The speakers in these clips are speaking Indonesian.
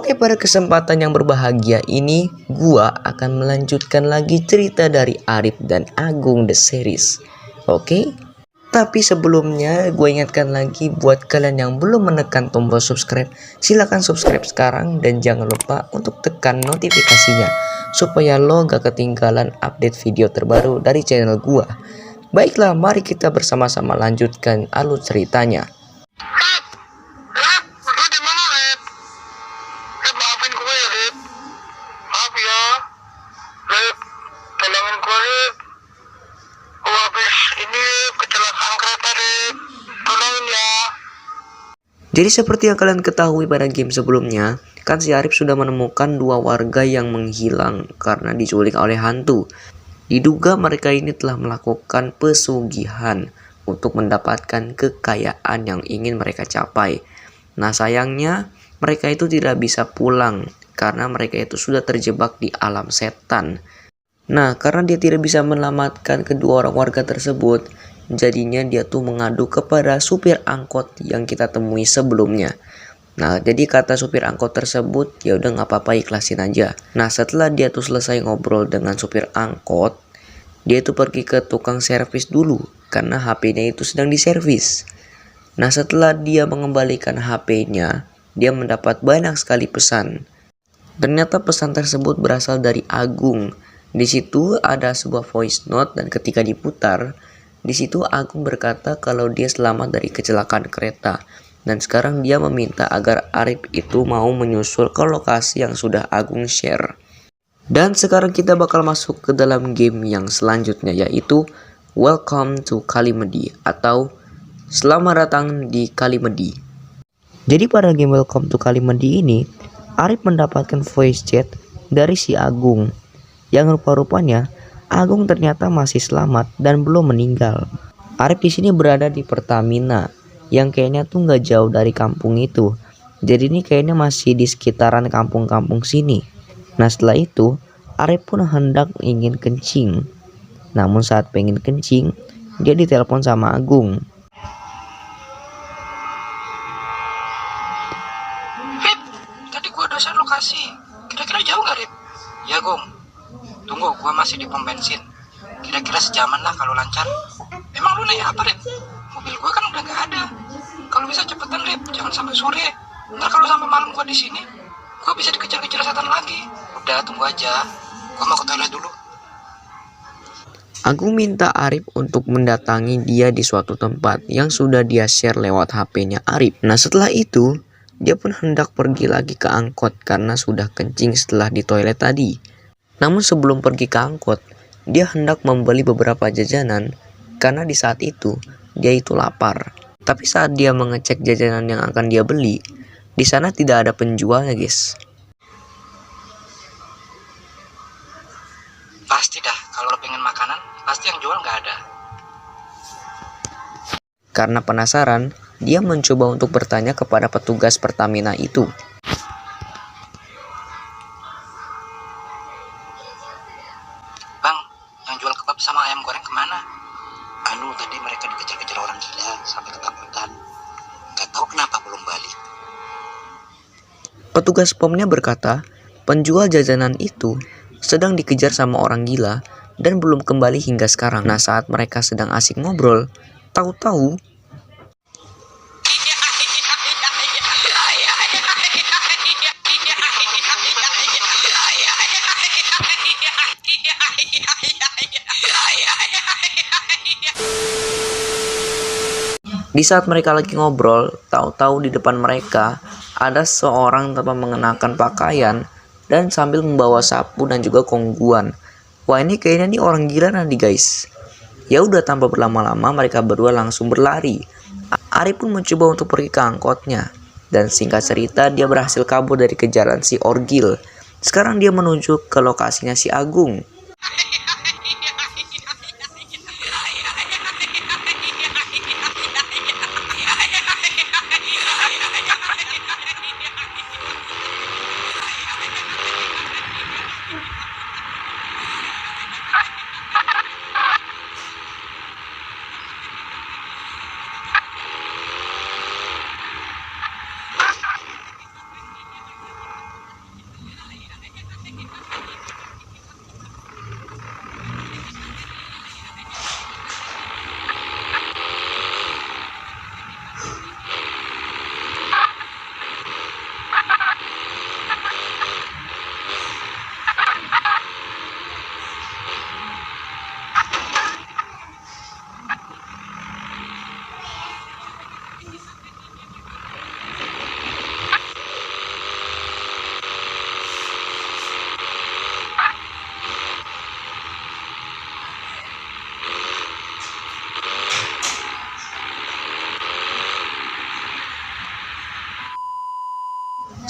Oke, pada kesempatan yang berbahagia ini, gua akan melanjutkan lagi cerita dari Arif dan Agung The Series. Oke? Tapi sebelumnya, gue ingatkan lagi buat kalian yang belum menekan tombol subscribe, silahkan subscribe sekarang dan jangan lupa untuk tekan notifikasinya, supaya lo gak ketinggalan update video terbaru dari channel gua. Baiklah, mari kita bersama-sama lanjutkan alur ceritanya. Jadi seperti yang kalian ketahui pada game sebelumnya, kan si Arif sudah menemukan dua warga yang menghilang karena diculik oleh hantu. Diduga mereka ini telah melakukan pesugihan untuk mendapatkan kekayaan yang ingin mereka capai. Nah sayangnya mereka itu tidak bisa pulang karena mereka itu sudah terjebak di alam setan. Nah karena dia tidak bisa menyelamatkan kedua orang warga tersebut, jadinya dia tuh mengadu kepada supir angkot yang kita temui sebelumnya. Nah jadi kata supir angkot tersebut, ya udah nggak apa-apa, ikhlasin aja. Nah setelah dia tuh selesai ngobrol dengan supir angkot, dia tuh pergi ke tukang servis dulu karena HP-nya itu sedang diservis. Nah setelah dia mengembalikan HP-nya, dia mendapat banyak sekali pesan. Ternyata pesan tersebut berasal dari Agung. Di situ ada sebuah voice note dan ketika diputar, di situ Agung berkata kalau dia selamat dari kecelakaan kereta dan sekarang dia meminta agar Arif itu mau menyusul ke lokasi yang sudah Agung share. Dan sekarang kita bakal masuk ke dalam game yang selanjutnya, yaitu Welcome to Kalimedi atau Selamat datang di Kalimedi. Jadi pada game Welcome to Kalimedi ini, Arif mendapatkan voice chat dari si Agung yang rupa-rupanya Agung ternyata masih selamat dan belum meninggal. Arif di sini berada di Pertamina yang kayaknya tuh nggak jauh dari kampung itu. Jadi ini kayaknya masih di sekitaran kampung-kampung sini. Nah setelah itu Arif pun hendak ingin kencing. Namun saat pengen kencing, dia ditelepon sama Agung. Rip, tadi gua udah share lokasi. Kira-kira jauh nggak, Rip? Ya, Gong. Tunggu, gua masih di pom bensin. Kira-kira sejaman lah kalau lancar. Emang lu naik apa, Rip? Mobil gua kan udah nggak ada. Kalau bisa cepetan, Rip. Jangan sampai sore. Ntar kalau sampai malam gua di sini, gua bisa dikejar-kejar setan lagi. Udah, tunggu aja. Gua mau ke toilet dulu. Agung minta Arif untuk mendatangi dia di suatu tempat yang sudah dia share lewat HP-nya Arif. Nah setelah itu, dia pun hendak pergi lagi ke angkot karena sudah kencing setelah di toilet tadi. Namun sebelum pergi ke angkot, dia hendak membeli beberapa jajanan karena di saat itu dia itu lapar. Tapi saat dia mengecek jajanan yang akan dia beli, di sana tidak ada penjualnya, guys. Pasti dah, kalau lo pengen makanan, pasti yang jual nggak ada. Karena penasaran, dia mencoba untuk bertanya kepada petugas Pertamina itu. Bang, yang jual kebab sama ayam goreng kemana? Anu, tadi mereka dikejar-kejar orang gila sampai ketakutan. Gak tahu kenapa belum balik. Petugas pomnya berkata, penjual jajanan itu sedang dikejar sama orang gila dan belum kembali hingga sekarang. Nah saat mereka sedang asik ngobrol, tahu-tahu di saat mereka lagi ngobrol, tahu-tahu di depan mereka ada seorang tanpa mengenakan pakaian dan sambil membawa sapu dan juga kongguan. Wah ini kayaknya nih orang gila nanti guys. Ya udah tanpa berlama-lama mereka berdua langsung berlari. Arif pun mencoba untuk pergi ke angkotnya. Dan singkat cerita dia berhasil kabur dari kejaran si Orgil. Sekarang dia menuju ke lokasinya si Agung.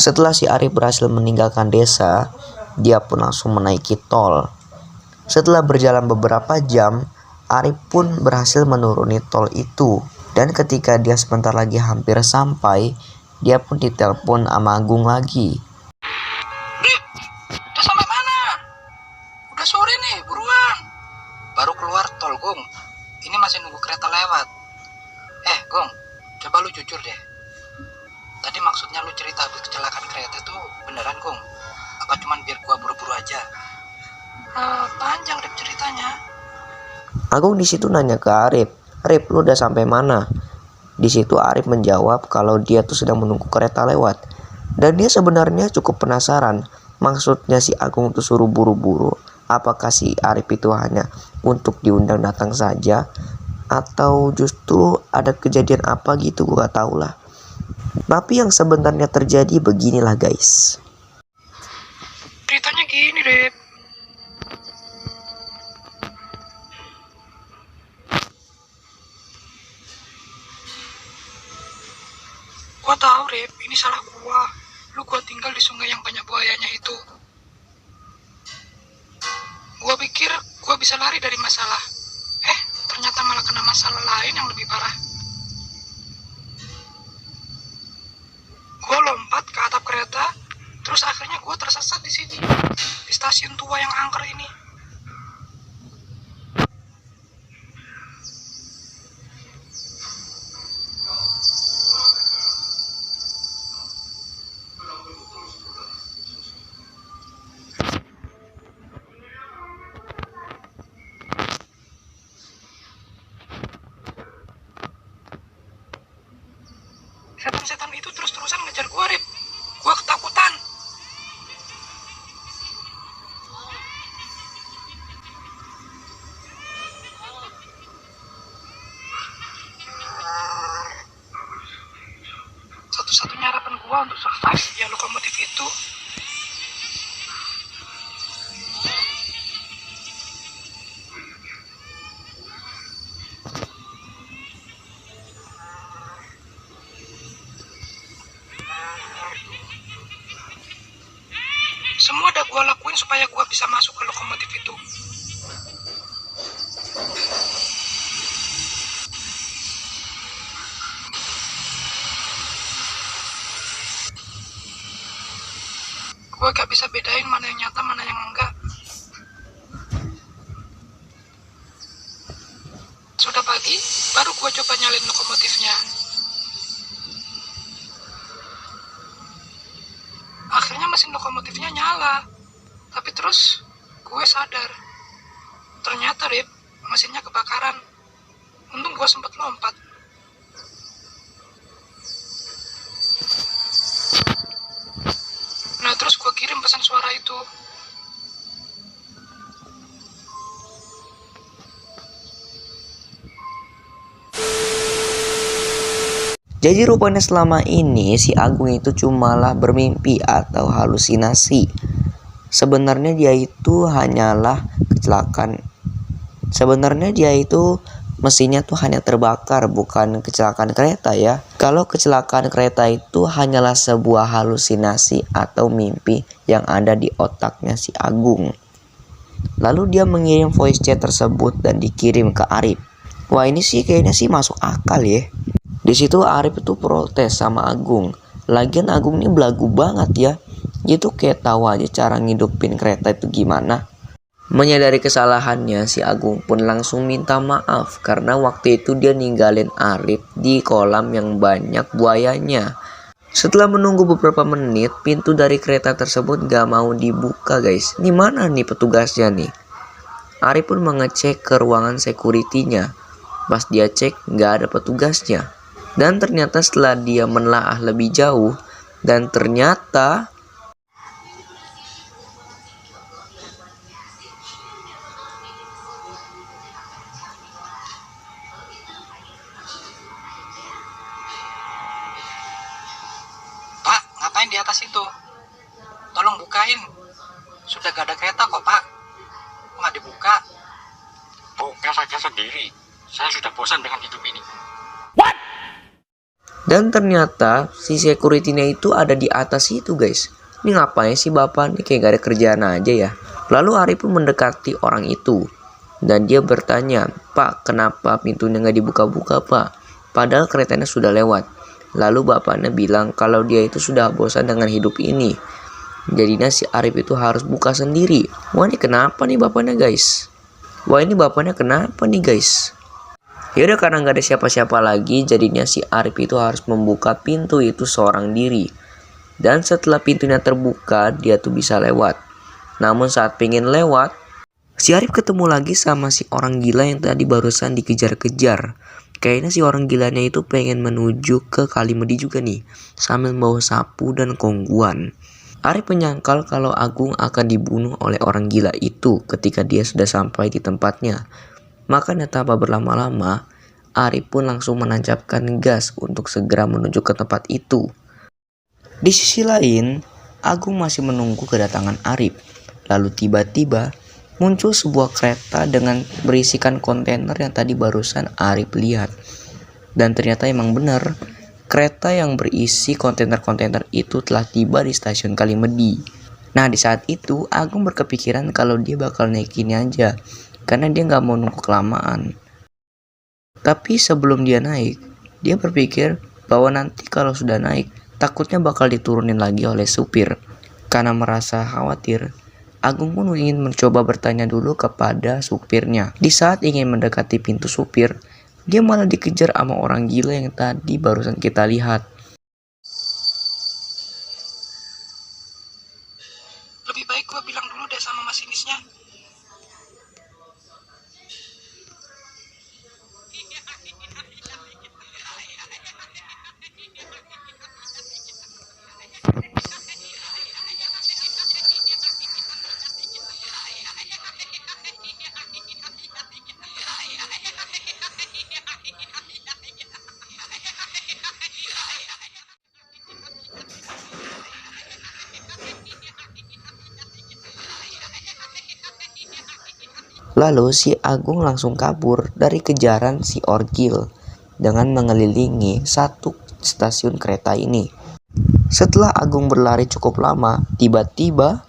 Setelah si Arif berhasil meninggalkan desa, dia pun langsung menaiki tol. Setelah berjalan beberapa jam, Arif pun berhasil menuruni tol itu. Dan ketika dia sebentar lagi hampir sampai, dia pun ditelepon sama Agung lagi. Rip, udah sampai mana? Udah sore nih, buruan. Baru keluar tol, Gong. Ini masih nunggu kereta lewat. Gong, coba lu jujur deh. Tadi maksudnya lu cerita habis kecelakaan kereta tuh beneran, Gong? Apa cuman biar gua buru-buru aja? Panjang Rip ceritanya. Agung di situ nanya ke Arif, "Arif, lu udah sampai mana?" Di situ Arif menjawab kalau dia tuh sedang menunggu kereta lewat. Dan dia sebenarnya cukup penasaran, maksudnya si Agung tuh suruh buru-buru. Apakah si Arif itu hanya untuk diundang datang saja, atau justru ada kejadian apa gitu, gue gak tahu lah. Tapi yang sebenarnya terjadi beginilah guys. Ceritanya gini, Rip. Gua tahu, Rip, ini salah gua. Gua tinggal di sungai yang banyak buayanya itu. Gua pikir gua bisa lari dari masalah. Ternyata malah kena masalah lain yang lebih parah. Gua lompat ke atap kereta, terus akhirnya gua tersesat di sini, di stasiun tua yang angker ini. Setan-setan itu terus-terusan ngejar gua, Rip. Gua ketakutan. Satu-satunya harapan gua untuk survive ya lokomotif itu. Semua udah gua lakuin supaya gua bisa masuk ke lokomotif itu. Gue gak bisa bedain mana yang nyata, mana yang enggak. Sudah pagi, baru gue coba nyalin lokomotifnya. Akhirnya mesin lokomotifnya nyala. Tapi terus, gue sadar. Ternyata, Rip, mesinnya kebakaran. Untung gue sempat lompat. Nah, terus gue kirim pesan suara itu. Jadi rupanya selama ini si Agung itu cumalah bermimpi atau halusinasi. Sebenarnya dia itu hanyalah kecelakaan. Sebenarnya dia itu mesinnya tuh hanya terbakar, bukan kecelakaan kereta ya. Kalau kecelakaan kereta itu hanyalah sebuah halusinasi atau mimpi yang ada di otaknya si Agung. Lalu dia mengirim voice chat tersebut dan dikirim ke Arif. Wah, ini sih kayaknya sih masuk akal ya. Di situ Arif itu protes sama Agung. Lagian Agung ini belagu banget ya. Dia tuh kayak tahu aja cara ngidupin kereta itu gimana. Menyadari kesalahannya, si Agung pun langsung minta maaf karena waktu itu dia ninggalin Arif di kolam yang banyak buayanya. Setelah menunggu beberapa menit, pintu dari kereta tersebut gak mau dibuka guys. Ini mana nih petugasnya nih? Arif pun mengecek ke ruangan security-nya. Pas dia cek, gak ada petugasnya. Dan ternyata setelah dia menelaah lebih jauh, dan ternyata Pak, ngapain di atas itu? Tolong bukain. Sudah gak ada kereta kok, Pak. Kok nggak dibuka? Buka saja sendiri. Saya sudah bosan dengan hidup ini. Dan ternyata si security-nya itu ada di atas itu guys. Ini ngapain sih bapak? Ini kayak gak ada kerjaan aja ya. Lalu Arif pun mendekati orang itu. Dan dia bertanya, "Pak, kenapa pintunya nggak dibuka-buka, Pak? Padahal keretanya sudah lewat." Lalu bapaknya bilang kalau dia itu sudah bosan dengan hidup ini. Jadinya si Arif itu harus buka sendiri. Wah, ini kenapa nih bapaknya guys? Yaudah, karena nggak ada siapa-siapa lagi, jadinya si Arif itu harus membuka pintu itu seorang diri. Dan setelah pintunya terbuka, dia tuh bisa lewat. Namun saat pengen lewat, si Arif ketemu lagi sama si orang gila yang tadi barusan dikejar-kejar. Kayaknya si orang gilanya itu pengen menuju ke Kalimedi juga nih, sambil membawa sapu dan kongguan. Arif menyangkal kalau Agung akan dibunuh oleh orang gila itu ketika dia sudah sampai di tempatnya. Makanya tanpa berlama-lama, Arif pun langsung menancapkan gas untuk segera menuju ke tempat itu. Di sisi lain, Agung masih menunggu kedatangan Arif. Lalu tiba-tiba muncul sebuah kereta dengan berisikan kontainer yang tadi barusan Arif lihat. Dan ternyata emang benar, kereta yang berisi kontainer-kontainer itu telah tiba di stasiun Kalimedi. Nah, di saat itu Agung berkepikiran kalau dia bakal naikinnya aja, karena dia nggak mau nunggu kelamaan. Tapi sebelum dia naik, dia berpikir bahwa nanti kalau sudah naik, takutnya bakal diturunin lagi oleh supir. Karena merasa khawatir, Agung pun ingin mencoba bertanya dulu kepada supirnya. Di saat ingin mendekati pintu supir, dia malah dikejar sama orang gila yang tadi barusan kita lihat. Lebih baik gue bilang dulu deh sama masinisnya. Lalu si Agung langsung kabur dari kejaran si Orgil dengan mengelilingi satu stasiun kereta ini. Setelah Agung berlari cukup lama, tiba-tiba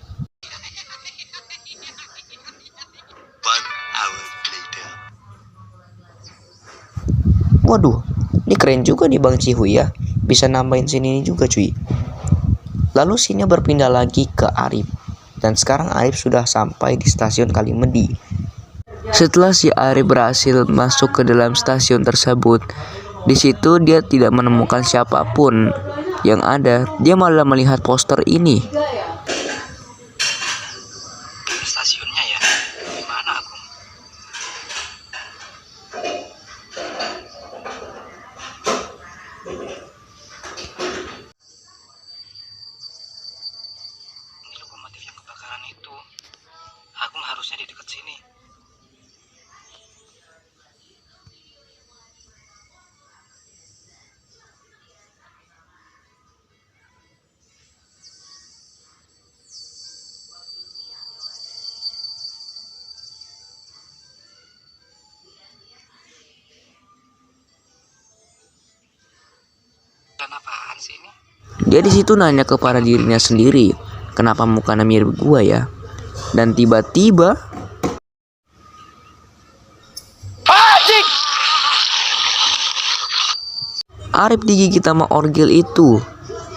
waduh, ini keren juga nih Bang Cihuy ya. Bisa nambahin scene ini juga cuy. Lalu scene-nya berpindah lagi ke Arif. Dan sekarang Arif sudah sampai di stasiun Kalimedi. Setelah si Arif berhasil masuk ke dalam stasiun tersebut, di situ dia tidak menemukan siapapun. Yang ada, dia malah melihat poster ini. Stasiunnya ya, gimana Agung? Ini lokomotif yang kebakaran itu. Agung harusnya di dekat sini. Dan apaan sih ini? Dia di situ nanya kepada dirinya sendiri, kenapa mukanya mirip gua ya? Dan tiba-tiba Arif digigit sama Orgil itu.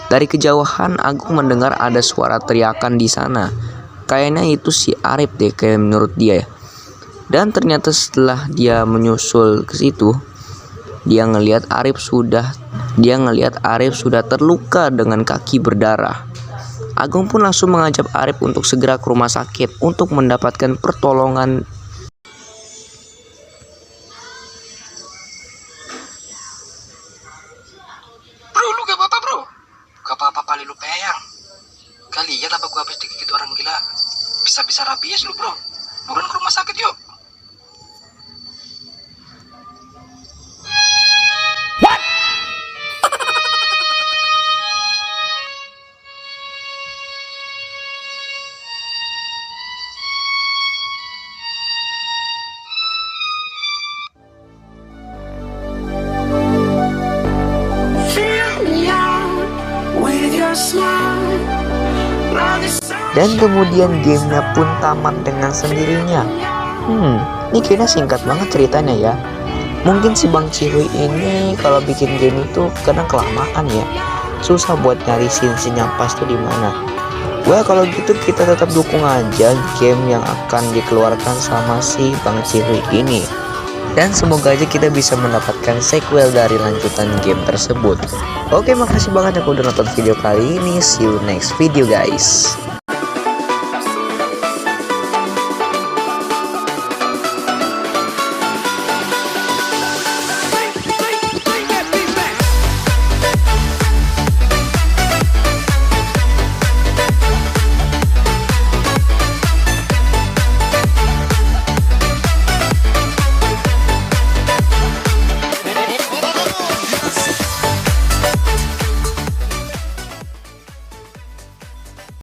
Dari kejauhan Agung mendengar ada suara teriakan di sana. Kayaknya itu si Arif deh, kayak menurut dia ya. Dan ternyata setelah dia menyusul ke situ, dia ngelihat Arif sudah terluka dengan kaki berdarah. Agung pun langsung mengajak Arif untuk segera ke rumah sakit untuk mendapatkan pertolongan. Bro, lu gak apa-apa bro? Gak apa-apa kali lu peyang. Gak lihat apa gua habis digigit orang gila? Bisa-bisa rabies lu bro. Buruan ke rumah sakit yuk. Dan kemudian gamenya pun tamat dengan sendirinya. Ini kayaknya singkat banget ceritanya ya. Mungkin si Bang Cihuy ini kalau bikin game itu kadang kelamaan ya. Susah buat nyari scene-scene yang pas tuh di mana. Wah, kalau gitu kita tetap dukung aja game yang akan dikeluarkan sama si Bang Cihuy ini. Dan semoga aja kita bisa mendapatkan sequel dari lanjutan game tersebut. Oke, makasih banget yang udah nonton video kali ini. See you next video guys.